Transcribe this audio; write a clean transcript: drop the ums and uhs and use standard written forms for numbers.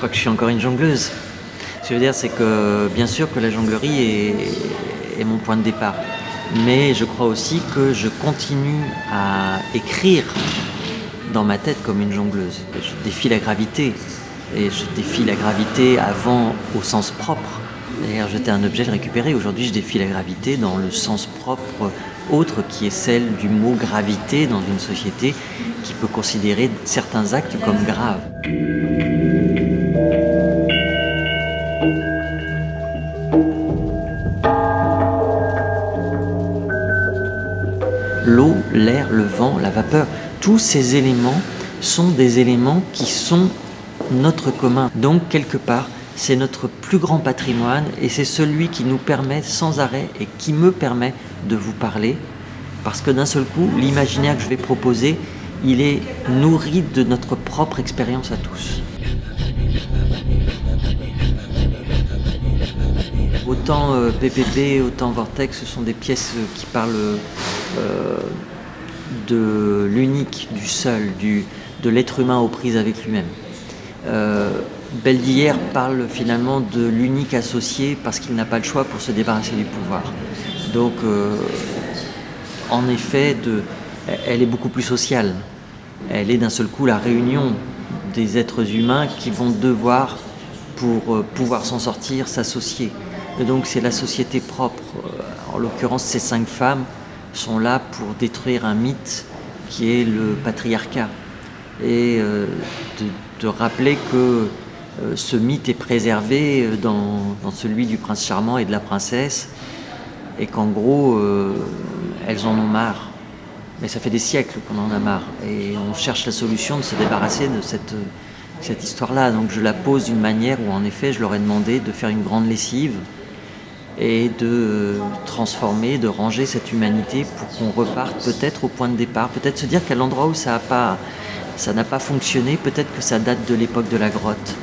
crois que je suis encore une jongleuse. Ce que je veux dire, c'est que bien sûr que la jonglerie est mon point de départ. Mais je crois aussi que je continue à écrire dans ma tête comme une jongleuse. Je défie la gravité. Et je défie la gravité avant au sens propre. D'ailleurs, jeter un objet, le récupérer. Aujourd'hui, je défie la gravité dans le sens propre autre, qui est celle du mot gravité dans une société qui peut considérer certains actes comme graves. L'eau, l'air, le vent, la vapeur, tous ces éléments sont des éléments qui sont notre commun. Donc, quelque part, c'est notre plus grand patrimoine et c'est celui qui nous permet sans arrêt et qui me permet de vous parler. Parce que d'un seul coup, l'imaginaire que je vais proposer, il est nourri de notre propre expérience à tous. Autant PPP, autant Vortex, ce sont des pièces qui parlent de l'unique, du seul, de l'être humain aux prises avec lui-même. Belle d'hier parle finalement de l'unique associé parce qu'il n'a pas le choix pour se débarrasser du pouvoir. Donc, en effet, elle est beaucoup plus sociale. Elle est d'un seul coup la réunion des êtres humains qui vont devoir, pour pouvoir s'en sortir, s'associer. Et donc c'est la société propre. En l'occurrence, ces 5 femmes sont là pour détruire un mythe qui est le patriarcat. Et de rappeler que ce mythe est préservé dans celui du prince charmant et de la princesse, et qu'en gros, elles en ont marre. Mais ça fait des siècles qu'on en a marre. Et on cherche la solution de se débarrasser de cette histoire-là. Donc je la pose d'une manière où, en effet, je leur ai demandé de faire une grande lessive et de transformer, de ranger cette humanité pour qu'on reparte peut-être au point de départ. Peut-être se dire qu'à l'endroit où ça n'a pas fonctionné, peut-être que ça date de l'époque de la grotte.